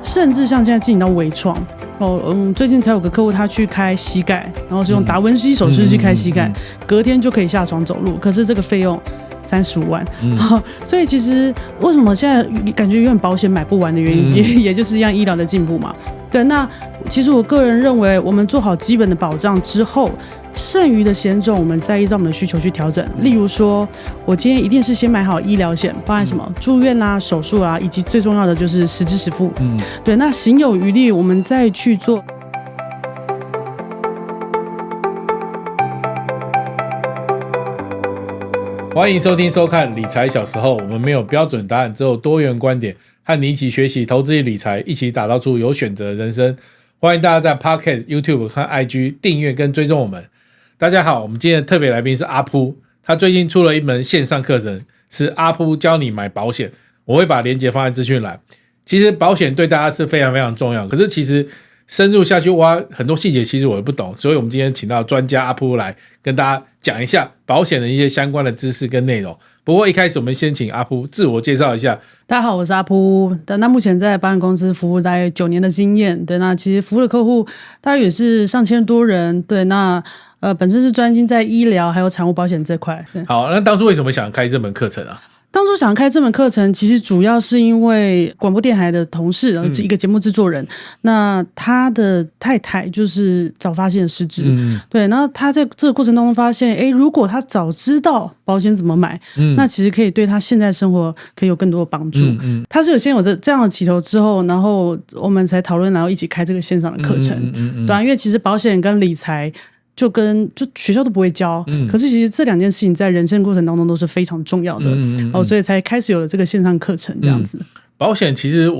甚至像现在进行到微创。最近才有个客户他去开膝盖，然后是用达文西手术去开膝盖，隔天就可以下床走路，可是这个费用35万，所以其实为什么现在感觉永远保险买不完的原因，也就是一样医疗的进步嘛。对，那其实我个人认为，我们做好基本的保障之后，剩余的险种我们再依照我们的需求去调整。例如说，我今天一定是先买好医疗险，包含什么住院啦、手术啦，以及最重要的就是实支实付。对，那行有余力，我们再去做。欢迎收听收看理财小时候，我们没有标准答案，只有多元观点，和你一起学习投资与理财，一起打造出有选择的人生。欢迎大家在 Podcast、YouTube 和 IG 订阅跟追踪我们。大家好，我们今天的特别来宾是阿扑，他最近出了一门线上课程，是阿扑教你买保险，我会把连结放在资讯栏。其实保险对大家是非常非常重要，可是其实深入下去挖很多细节，其实我也不懂，所以我们今天请到专家阿扑来跟大家讲一下保险的一些相关的知识跟内容。不过一开始我们先请阿扑自我介绍一下。大家好，我是阿扑。那目前在保险公司服务大概9年的经验。对，那其实服务的客户大概也是上千多人。对，那本身是专精在医疗还有产物保险这块。好，那当初为什么想开这门课程啊？当初想开这门课程，其实主要是因为广播电台的同事，一个节目制作人，那他的太太就是早发现失智，对，然后他在这个过程当中发现，如果他早知道保险怎么买，那其实可以对他现在生活可以有更多的帮助。他是先有这样的起头之后，然后我们才讨论，然后一起开这个线上的课程，对啊，因为其实保险跟理财就学校都不会教，可是其实这两件事情在人生过程当中都是非常重要的，所以才开始有了这个线上课程这样子。保险其实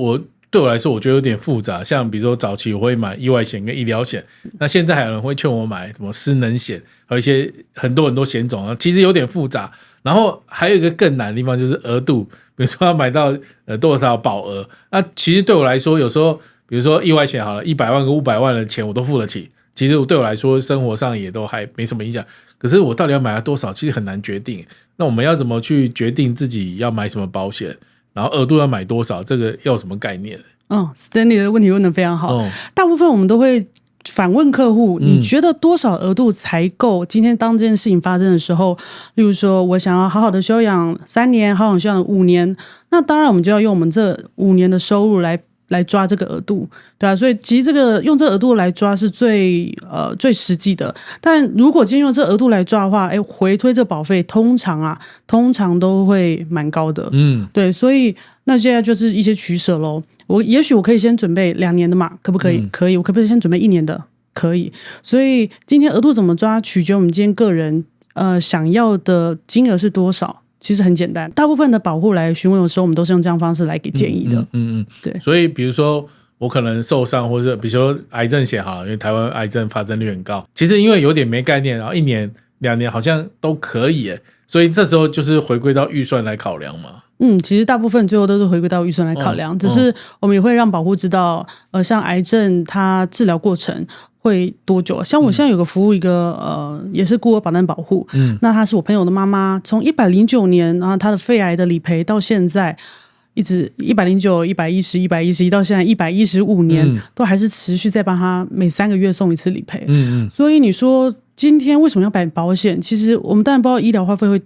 对我来说，我觉得有点复杂，像比如说早期我会买意外险跟医疗险，那现在还有人会劝我买什么失能险，还有一些很多险种，其实有点复杂。然后还有一个更难的地方就是额度，比如说要买到多少保额，那其实对我来说，有时候比如说意外险好了，100万跟500万的钱我都付得起。其实对我来说生活上也都还没什么影响，可是我到底要买到多少其实很难决定。那我们要怎么去决定自己要买什么保险，然后额度要买多少，这个要有什么概念？Stanley 的问题问得非常好，大部分我们都会反问客户，你觉得多少额度才够？今天当这件事情发生的时候，例如说我想要好好的休养3年，好好休养5年，那当然我们就要用我们这5年的收入来抓这个额度，对啊，所以其实用这个额度来抓是最实际的。但如果今天用这个额度来抓的话，回推这保费通常都会蛮高的，对，所以那现在就是一些取舍咯。也许我可以先准备2年的嘛，可不可以？可以。我可不可以先准备1年的？可以。所以今天额度怎么抓，取决于我们今天个人想要的金额是多少。其实很简单，大部分的保护来询问的时候，我们都是用这样方式来给建议的。对。所以比如说我可能受伤，或者比如说癌症险好了，因为台湾癌症发生率很高，其实因为有点没概念，然后1年2年好像都可以耶，所以这时候就是回归到预算来考量嘛。其实大部分最后都是回归到预算来考量，只是我们也会让保护知道，像癌症它治疗过程会多久。像我现在有个服务一个也是孤儿保单保护，那她是我朋友的妈妈，从109年，然后她的肺癌的理赔到现在一直109、110、111到现在115年，都还是持续在帮她每3个月送一次理赔。所以你说今天为什么要买保险？其实我们当然不知道医疗花费会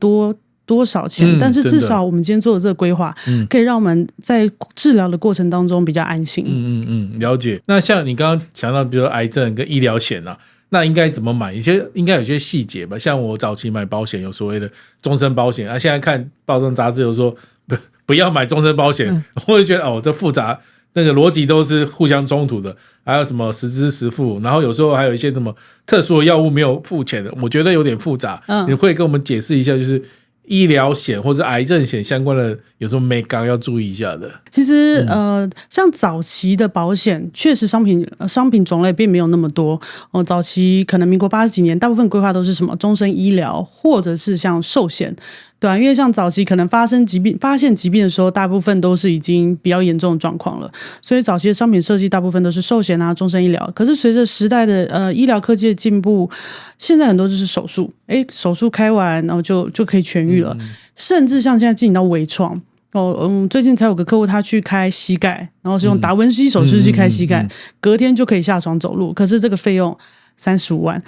多少钱，但是至少我们今天做的这个规划，可以让我们在治疗的过程当中比较安心。了解。那像你刚刚讲到，比如说癌症跟医疗险啊，那应该怎么买？应该有些细节吧。像我早期买保险有所谓的终身保险，现在看报章杂志有说不要买终身保险，我就觉得这复杂，那个逻辑都是互相冲突的。还有什么实支实付，然后有时候还有一些什么特殊的药物没有付钱的，我觉得有点复杂。你会跟我们解释一下，就是医疗险或者癌症险相关的有什么眉角要注意一下的？其实像早期的保险，确实商品种类并没有那么多。早期可能民国80几年，大部分规划都是什么终身医疗，或者是像寿险。对啊，因为像早期可能发现疾病的时候，大部分都是已经比较严重的状况了，所以早期的商品设计大部分都是寿险啊、终身医疗。可是随着时代的医疗科技的进步，现在很多就是手术，手术开完然后就可以痊愈了，甚至像现在进行到微创。最近才有个客户他去开膝盖，然后是用达文西手术去开膝盖，隔天就可以下床走路，可是这个费用35万，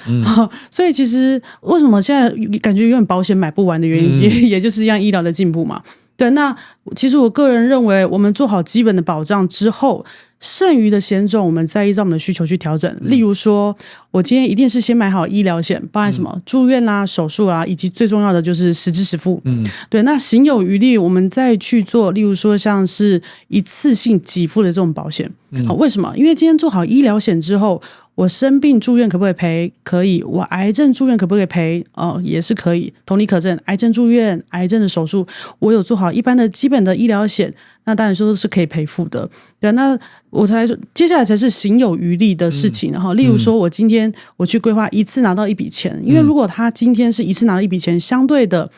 所以其实为什么现在感觉永远保险买不完的原因，也就是一样医疗的进步嘛。对，那其实我个人认为，我们做好基本的保障之后，剩余的险种我们再依照我们的需求去调整。例如说，我今天一定是先买好医疗险，包含什么住院啦、手术啦，以及最重要的就是实支实付。对，那行有余力，我们再去做，例如说像是一次性给付的这种保险。好，为什么？因为今天做好医疗险之后，我生病住院可不可以赔？可以。我癌症住院可不可以赔？也是可以。同理可证，癌症住院、癌症的手术，我有做好一般的基本的医疗险，那当然说是可以赔付的。对，那我才说，接下来才是行有余力的事情。例如说，我今天我去规划一次拿到一笔钱，因为如果他今天是一次拿到一笔钱，相对的，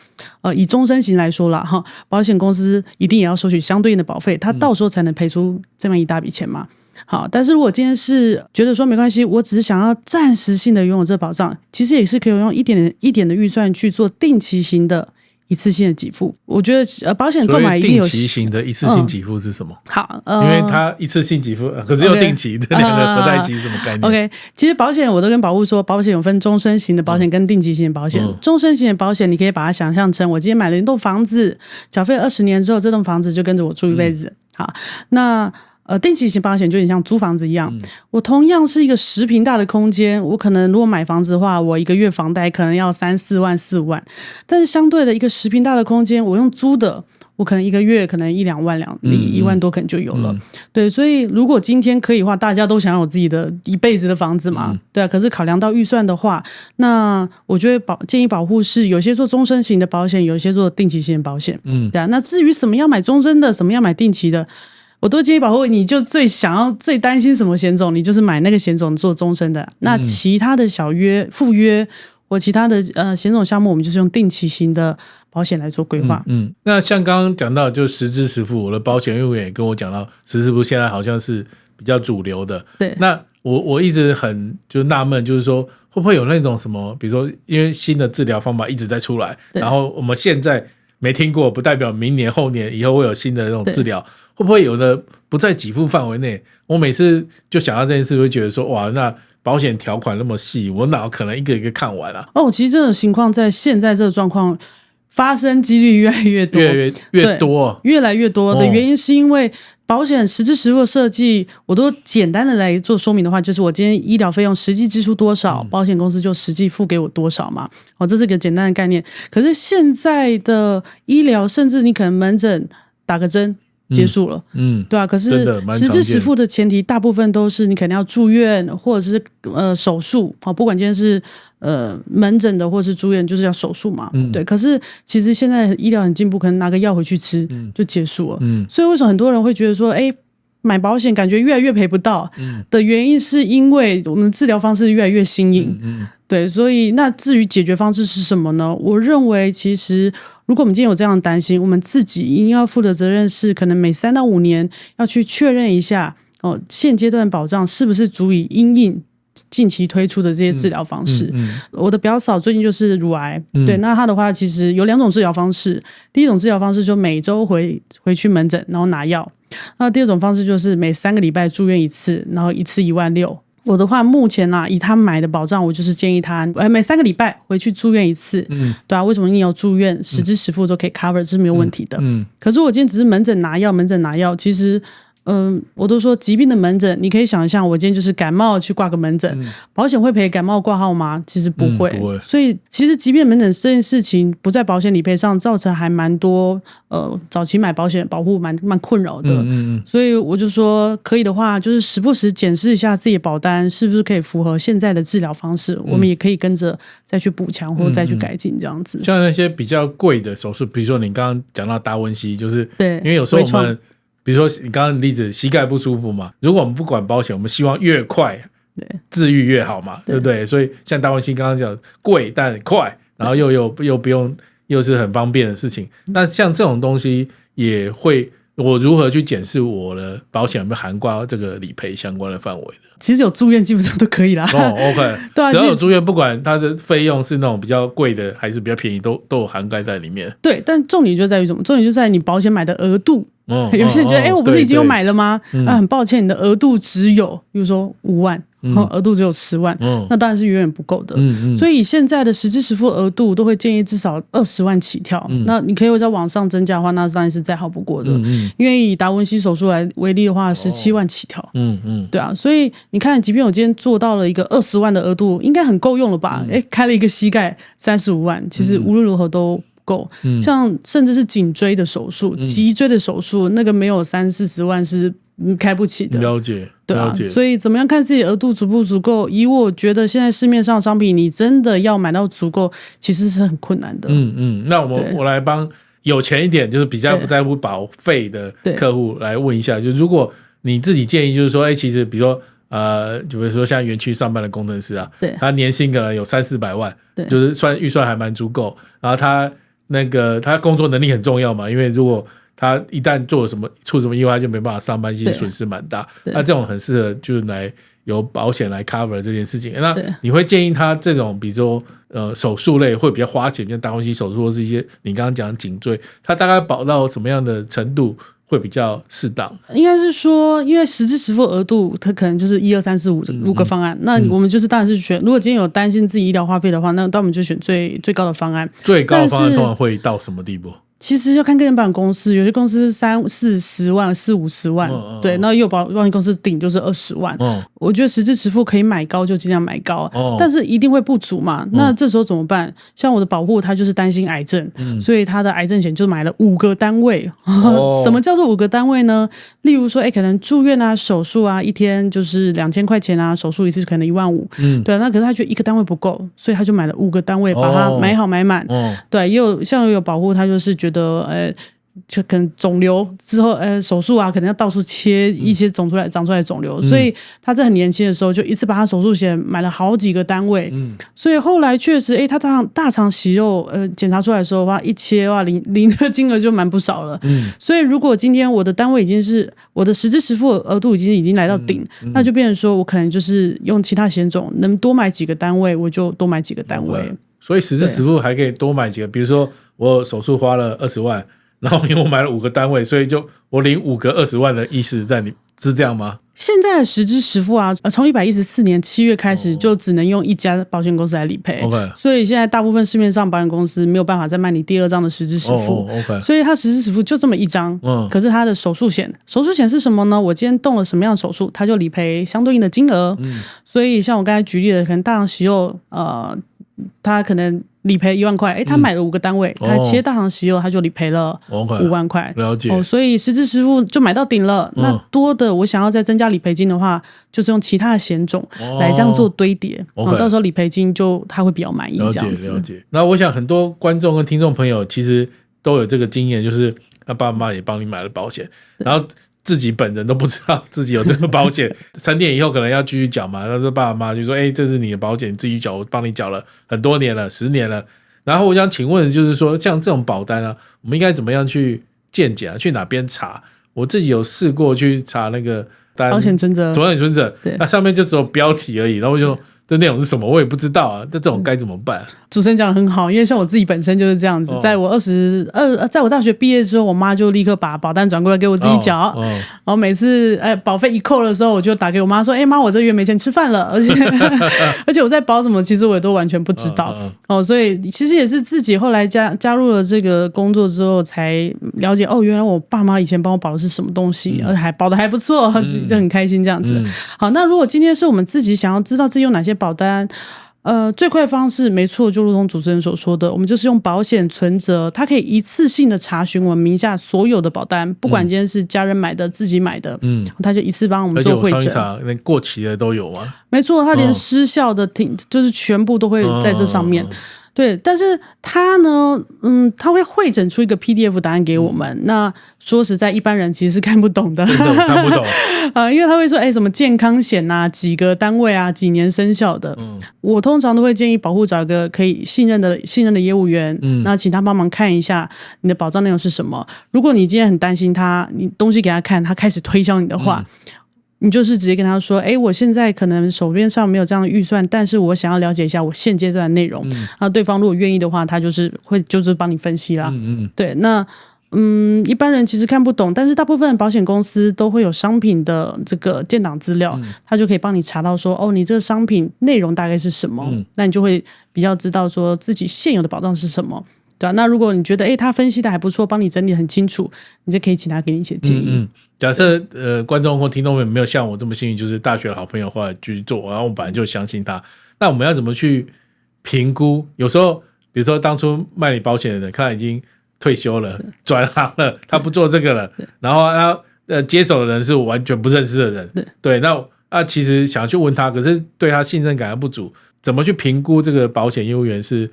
以终身型来说啦，保险公司一定也要收取相对应的保费，他到时候才能赔出这么一大笔钱嘛。好，但是如果今天是觉得说没关系，我只是想要暂时性的拥有这保障，其实也是可以用一点的预算去做定期型的一次性的给付。我觉得保险购买一定有定期型的一次性给付是什么？好，因为它一次性给付，可是又定期，这两个合在一起是什么概念？OK， 其实保险我都跟保户说，保险有分终身型的保险跟定期型的保险。终身型的保险，你可以把它想象成我今天买了一栋房子，缴费20年之后，这栋房子就跟着我住一辈子。好，那定期型保险就有点像租房子一样，我同样是一个10坪大的空间，我可能如果买房子的话，我一个月房贷可能要3-4万、4-5万，但是相对的一个10坪大的空间，我用租的，我可能一个月可能1-2万1万多可能就有了。对，所以如果今天可以的话，大家都想要有自己的一辈子的房子嘛，对啊。可是考量到预算的话，那我觉得建议保户是有些做终身型的保险，有些做定期型的保险。对啊。那至于什么要买终身的，什么要买定期的，我都建议保户，你就最担心什么险种，你就是买那个险种做终身的。那其他的小约、附约或其他的险种项目，我们就是用定期型的保险来做规划。那像刚刚讲到，就实支实付，我的保险业务员也跟我讲到，实支实付现在好像是比较主流的。对，那我一直很就纳闷，就是说会不会有那种什么，比如说因为新的治疗方法一直在出来，然后我们现在没听过，不代表明年后年以后会有新的那种治疗。会不会有的不在给付范围内？我每次就想到这件事，会觉得说，哇，那保险条款那么细，我哪可能一个一个看完啊？其实这种情况在现在这个状况发生几率越来越多，越来越多的原因是因为保险实支实付的设计，我都简单的来做说明的话，就是我今天医疗费用实际支出多少，保险公司就实际付给我多少嘛。这是个简单的概念。可是现在的医疗，甚至你可能门诊打个针结束了，对啊。可是实支实付的前提，大部分都是你可能要住院，或者是手术，不管今天是门诊的或是住院，就是要手术嘛，对。可是其实现在医疗很进步，可能拿个药回去吃就结束了。所以为什么很多人会觉得说，买保险感觉越来越赔不到的原因，是因为我们治疗方式越来越新颖。对，所以那至于解决方式是什么呢？我认为其实如果我们今天有这样的担心，我们自己应要负的责任是，可能每3到5年要去确认一下现阶段保障是不是足以因应近期推出的这些治疗方式。我的表嫂最近就是乳癌，对，那她的话其实有2种治疗方式。第一种治疗方式就每周回去门诊，然后拿药。那第二种方式就是每3个礼拜住院一次，然后一次1.6万。我的话目前以他买的保障，我就是建议他每3个礼拜回去住院一次。对啊，为什么你有住院实支实付都可以 cover， 这是没有问题的。可是我今天只是门诊拿药，其实我都说疾病的门诊，你可以想象，我今天就是感冒去挂个门诊，保险会赔感冒挂号吗？其实不会。所以其实疾病门诊这件事情不在保险理赔上，造成还蛮多早期买保险保护蛮困扰的。所以我就说，可以的话，就是时不时检视一下自己的保单是不是可以符合现在的治疗方式，我们也可以跟着再去补强或再去改进这样子。像那些比较贵的手术，比如说你刚刚讲到达文西，就是对，因为有时候我们比如说你刚刚的例子，膝盖不舒服嘛，如果我们不管保险，我们希望越快治愈越好嘛，对不对？所以像达文西刚刚讲贵但快，然后又不用，又是很方便的事情。那像这种东西也会我如何去检视我的保险有没有涵盖这个理赔相关的范围的？其实有住院基本上都可以啦。OK， 对啊，只要有住院，不管它的费用是那种比较贵的还是比较便宜，都有涵盖在里面。对，但重点就在于什么？重点就在你保险买的额度。有些人觉得，我不是已经有买了吗？很抱歉，你的额度只有，比如说5万，额度只有10万，那当然是远远不够的。所以现在的实支实付额度都会建议至少20万起跳。那你可以在往上增加的话，那当然是再好不过的。因为以达文西手术为例的话，17万起跳。对啊，所以你看，即便我今天做到了一个20万的额度，应该很够用了吧？开了一个膝盖35万，其实无论如何都够，像甚至是颈椎的手术、脊椎的手术，那个没有30-40万是开不起的。了解，对啊，所以怎么样看自己额度足不足够？以我觉得现在市面上的商品，你真的要买到足够，其实是很困难的。那我来帮有钱一点，就是比较不在乎保费的客户来问一下，就如果你自己建议，就是说，其实比如说。就比如说像园区上班的工程师啊，他年薪可能有300-400万，就是预算还蛮足够。然后他工作能力很重要嘛，因为如果他一旦出什么意外，就没办法上班，其实损失蛮大。那这种很适合就是来由保险来 cover 这件事情。那你会建议他这种，比如说手术类会比较花钱，像达文西手术或是一些你刚刚讲的颈椎，他大概保到什么样的程度？会比较适当，应该是说，因为实支实付额度，它可能就是1、2、3、4、5个方案。那我们就是当然是选，如果今天有担心自己医疗花费的话，那我们就选最高的方案。最高的方案通常会到什么地步？其实要看个人保险公司，有些公司30-40万、40-50万，对，那也有保险公司顶就是20万。我觉得实支实付可以买高就尽量买高，但是一定会不足嘛。那这时候怎么办？像我的保护，他就是担心癌症，所以他的癌症险就买了5个单位。什么叫做5个单位呢？例如说，可能住院啊、手术啊，一天就是2000块钱啊，手术一次可能15000。对，那可是他觉得1个单位不够，所以他就买了5个单位，把它买好买满。对，也有保护，他就是觉得就可能肿瘤之后手术啊，可能要到处切一些长出来的肿瘤，所以他在很年轻的时候就一次把他手术险买了好几个单位。所以后来确实他大肠息肉检查出来的时候的话，一切哇领的金额就蛮不少了。所以如果今天我的单位已经是我的实支实付额度已经来到顶，那就变成说我可能就是用其他险种能多买几个单位，我就多买几个单位。所以实支实付还可以多买几个，比如说我手术花了20万。然后因为我买了5个单位，所以就我领5个20万的意思在你是这样吗？现在的实支实付啊，从114年7月开始就只能用一家保险公司来理赔。所以现在大部分市面上保险公司没有办法再卖你第2张的实支实付。所以它实支实付就这么一张。可是它的手术险是什么呢？我今天动了什么样的手术，它就理赔相对应的金额。所以像我刚才举例的，可能大肠息肉它可能理赔1万块，他买了5个单位，他切大肠息肉，他就理赔了5万块。了解。所以实支实付就买到顶了。那多的我想要再增加理赔金的话，就是用其他的险种来这样做堆叠，到时候理赔金就他会比较满意这样子。了解。那我想很多观众跟听众朋友其实都有这个经验，就是爸爸妈妈也帮你买了保险，然后自己本人都不知道自己有这个保险，3年以后可能要继续缴嘛。那时候爸爸妈妈就说：“这是你的保险，你自己缴，我帮你缴了很多年了，10年了。”然后我想请问，就是说像这种保单啊，我们应该怎么样去鉴检啊？去哪边查？我自己有试过去查那个保险存折，那上面就只有标题而已，然后我就这内容是什么我也不知道啊，那这种该怎么办？主持人讲得很好，因为像我自己本身就是这样子，在我在我大学毕业之后，我妈就立刻把保单转过来给我自己缴，然后每次保费一扣的时候，我就打给我妈说：“妈，我这月没钱吃饭了。”而且我在保什么，其实我也都完全不知道。所以其实也是自己后来加入了这个工作之后，才了解原来我爸妈以前帮我保的是什么东西，而且还保的还不错，自己就很开心这样子。好，那如果今天是我们自己想要知道自己有哪些保单，最快的方式没错，就如同主持人所说的，我们就是用保险存折，它可以一次性的查询我们名下所有的保单，不管今天是家人买的、自己买的，它就一次帮我们做汇整。而且我上一查，连过期的都有吗？没错，它连失效的就是全部都会在这上面。对，但是他呢，他会汇整出一个 PDF 答案给我们。那说实在，一般人其实是看不懂的，真的看不懂因为他会说，什么健康险啊，几个单位啊，几年生效的。我通常都会建议保户找一个可以信任的业务员，那请他帮忙看一下你的保障内容是什么。如果你今天很担心他，你东西给他看，他开始推销你的话。你就是直接跟他说，我现在可能手边上没有这样的预算，但是我想要了解一下我现阶段的内容。对方如果愿意的话，他就是会帮你分析啦。对，那一般人其实看不懂，但是大部分保险公司都会有商品的这个建档资料，他就可以帮你查到说，你这个商品内容大概是什么，那你就会比较知道说自己现有的保障是什么。对啊，那如果你觉得他分析的还不错，帮你整理得很清楚，你就可以请他给你一些建议。假设观众或听众们没有像我这么幸运，就是大学的好朋友后来去做，然后我本来就相信他，那我们要怎么去评估？有时候比如说当初卖你保险的人，看他已经退休了，转行了，他不做这个了，然后他接手的人是我完全不认识的人，对，那其实想去问他，可是对他信任感还不足，怎么去评估这个保险业务员是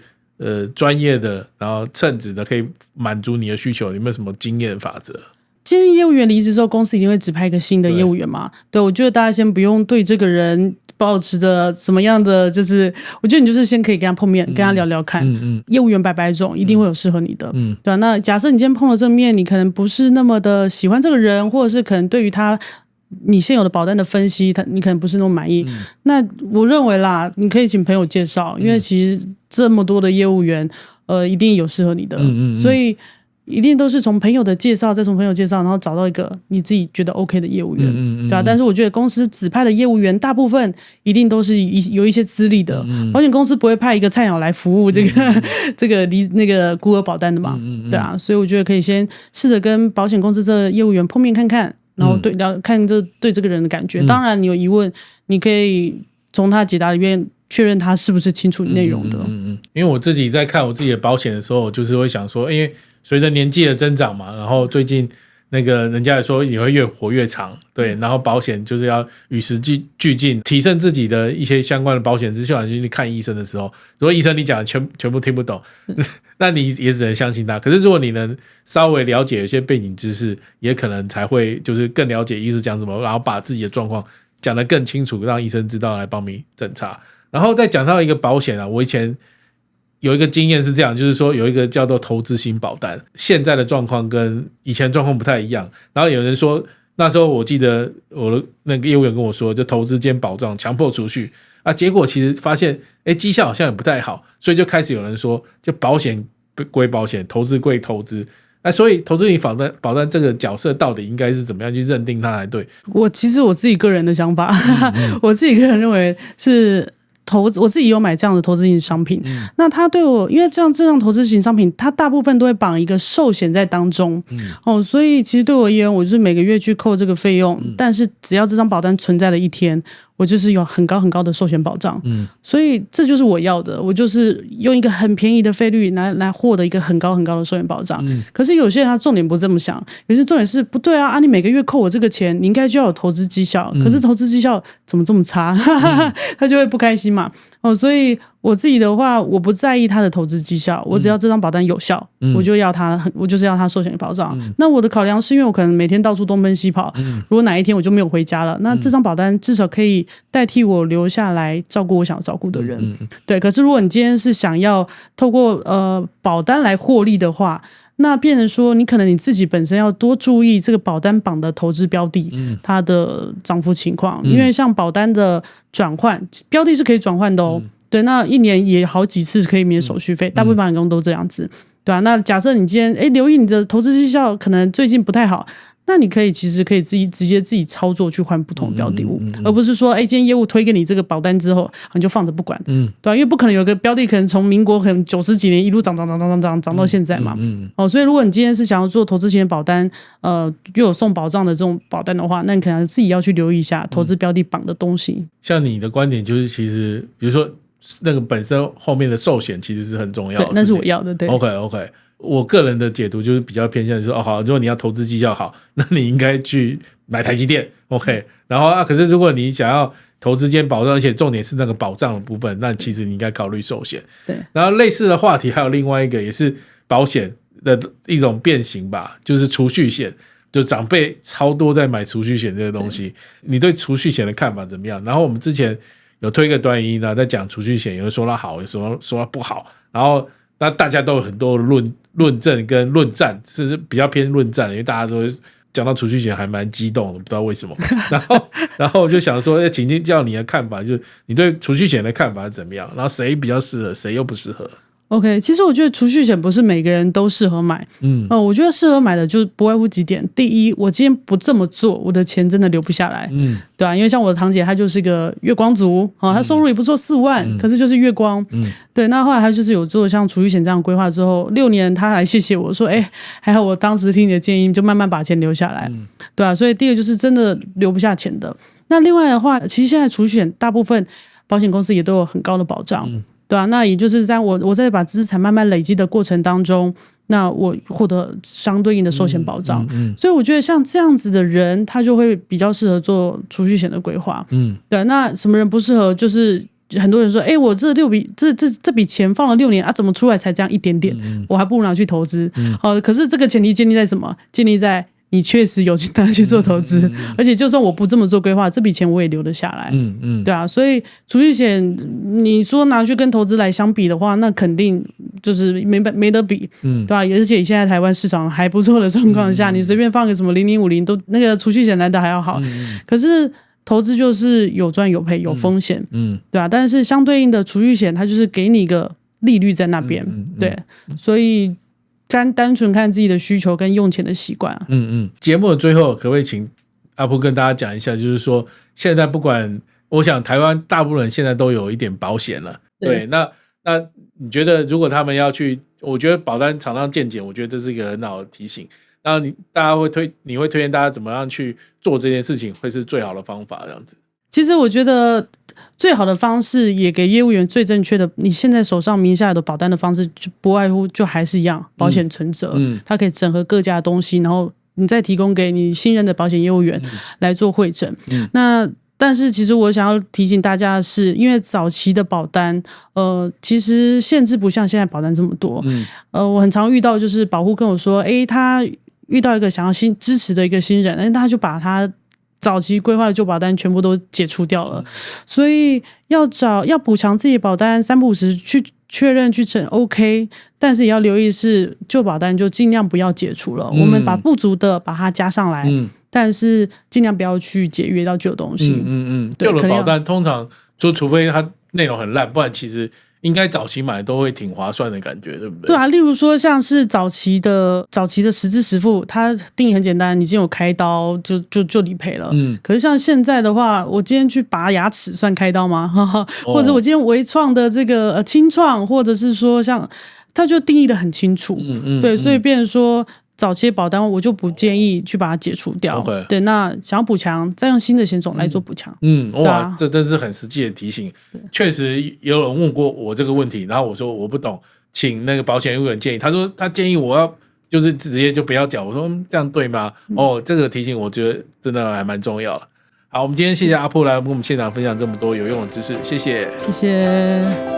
专业的，然后称职的，可以满足你的需求？有没有什么经验法则？今天业务员离职之后，公司一定会指派一个新的业务员嘛？对，我觉得大家先不用对这个人抱持着什么样的，就是我觉得你就是先可以跟他碰面，跟他聊聊看。业务员百百种，一定会有适合你的。对啊，那假设你今天碰了正面，你可能不是那么的喜欢这个人，或者是可能对于你现有的保单的分析，你可能不是那么满意。那我认为啦，你可以请朋友介绍，因为其实这么多的业务员，一定有适合你的。所以一定都是从朋友的介绍，再从朋友介绍，然后找到一个你自己觉得 OK 的业务员。对啊，但是我觉得公司指派的业务员大部分一定都是有一些资历的。保险公司不会派一个菜鸟来服务这个那个孤儿保单的嘛。对啊，所以我觉得可以先试着跟保险公司这个业务员碰面看看。然后看对这个人的感觉。当然你有疑问，你可以从他解答里面确认他是不是清楚内容的。因为我自己在看我自己的保险的时候，我就是会想说，因为随着年纪的增长嘛，然后最近那个人家也说你会越活越长，对，然后保险就是要与时俱进，提升自己的一些相关的保险知识。就去看医生的时候，如果医生你讲的全部听不懂，那你也只能相信他。可是如果你能稍微了解一些背景知识，也可能才会就是更了解医生讲什么，然后把自己的状况讲得更清楚，让医生知道来帮你诊查。然后再讲到一个保险啊，我以前有一个经验是这样，就是说有一个叫做投资型保单，现在的状况跟以前状况不太一样。然后有人说，那时候我记得我的那个业务员跟我说，就投资兼保障强迫储蓄啊，结果其实发现绩效好像也不太好，所以就开始有人说，就保险归保险，投资归投资。所以投资型保单这个角色到底应该是怎么样去认定它才对？其实我自己个人的想法，我自己个人认为是我自己有买这样的投资型商品。那它对我，因为这样投资型商品，它大部分都会绑一个寿险在当中。所以其实对我而言，我就是每个月去扣这个费用，但是只要这张保单存在了一天，我就是有很高很高的寿险保障。所以这就是我要的，我就是用一个很便宜的费率来获得一个很高很高的寿险保障。可是有些人他重点不这么想，有些重点是不对啊，你每个月扣我这个钱，你应该就要有投资绩效，可是投资绩效怎么这么差？他就会不开心嘛。所以我自己的话，我不在意他的投资绩效，我只要这张保单有效，我就是要他寿险保障。那我的考量是因为我可能每天到处东奔西跑，如果哪一天我就没有回家了，那这张保单至少可以代替我留下来照顾我想要照顾的人。对，可是如果你今天是想要透过保单来获利的话，那变成说你可能你自己本身要多注意这个保单绑的投资标的，它的涨幅情况。因为像保单的转换标的是可以转换的哦。对，那一年也好几次可以免手续费，大部分保险公司都这样子。对啊，那假设你今天留意你的投资绩效可能最近不太好，那你其实可以直接自己操作去换不同的标的物，而不是说今天业务推给你这个保单之后你就放着不管。对啊，因为不可能有个标的可能从民国可能90几年一路涨到现在嘛。所以如果你今天是想要做投资型的保单，又有送保障的这种保单的话，那你可能自己要去留意一下投资标的绑的东西。像你的观点就是其实比如说那个本身后面的寿险其实是很重要的，对，那是我要的。对 OK， 我个人的解读就是比较偏向说好，如果你要投资绩效好，那你应该去买台积电 OK。然后可是如果你想要投资兼保障，而且重点是那个保障的部分，那其实你应该考虑寿险。对，然后类似的话题还有另外一个也是保险的一种变形吧，就是储蓄险。就长辈超多在买储蓄险这个东西，你对储蓄险的看法怎么样？然后我们之前有推个短影音呢，在讲储蓄险，有人说它好，有人说它不好，然后那大家都有很多论证跟论战，甚至比较偏论战，因为大家都讲到储蓄险还蛮激动的，不知道为什么。然后我就想说，请教你的看法，就是你对储蓄险的看法是怎么样？然后谁比较适合，谁又不适合？OK， 其实我觉得储蓄险不是每个人都适合买。我觉得适合买的就不外乎几点。第一，我今天不这么做，我的钱真的留不下来。对啊，因为像我的堂姐，她就是个月光族，她收入也不错4万，可是就是月光。对，那后来她就是有做像储蓄险这样规划之后，6年她还谢谢我说，还好我当时听你的建议，就慢慢把钱留下来。对啊，所以第一个就是真的留不下钱的。那另外的话，其实现在储蓄险大部分保险公司也都有很高的保障。对啊，那也就是在我在把资产慢慢累积的过程当中，那我获得相对应的寿险保障。所以我觉得像这样子的人，他就会比较适合做储蓄险的规划。对，那什么人不适合？就是很多人说，我这笔钱放了6年啊，怎么出来才这样一点点？我还不如拿去投资。可是这个前提建立在什么？建立在你确实有去拿去做投资，而且就算我不这么做规划，这笔钱我也留得下来。对啊，所以储蓄险你说拿去跟投资来相比的话，那肯定就是没得比。对啊，而且现在台湾市场还不错的状况下，你随便放个什么0050都那个储蓄险来的还要好。可是投资就是有赚有赔有风险。对啊，但是相对应的储蓄险它就是给你一个利率在那边。对，所以单纯看自己的需求跟用钱的习惯。节目的最后，可不可以请阿普跟大家讲一下，就是说现在不管，我想台湾大部分人现在都有一点保险了。对，那你觉得如果他们要去，我觉得保单厂商健检，我觉得这是一个很好的提醒。然后你会推荐大家怎么样去做这件事情，会是最好的方法这样子。其实我觉得最好的方式，也给业务员最正确的，你现在手上名下的保单的方式，就不外乎就还是一样，保险存折。它可以整合各家的东西，然后你再提供给你信任的保险业务员来做汇整。但是其实我想要提醒大家的是，因为早期的保单其实限制不像现在保单这么多。我很常遇到就是保户跟我说，他遇到一个想要支持的一个新人，但他就把他早期规划的旧保单全部都解除掉了。所以要补强自己保单3不5时去确认去整 OK， 但是也要留意是旧保单就尽量不要解除了。我们把不足的把它加上来。但是尽量不要去节约到旧东西。旧的保单通常除非它内容很烂，不然其实应该早期买都会挺划算的感觉，对不对？对啊，例如说像是早期的实支实付，它定义很简单，你今天有开刀就理赔了。可是像现在的话，我今天去拔牙齿算开刀吗？或者我今天微创的这个清创，或者是说像它就定义的很清楚。对，所以变成说早期保单我就不建议去把它解除掉。对，那想要补强，再用新的险种来做补强。哇，这真是很实际的提醒。确实有人问过我这个问题，然后我说我不懂，请那个保险业务员建议。他说他建议我要就是直接就不要缴。我说这样对吗？这个提醒我觉得真的还蛮重要了。好，我们今天谢谢阿普来跟我们现场分享这么多有用的知识，谢谢。谢谢。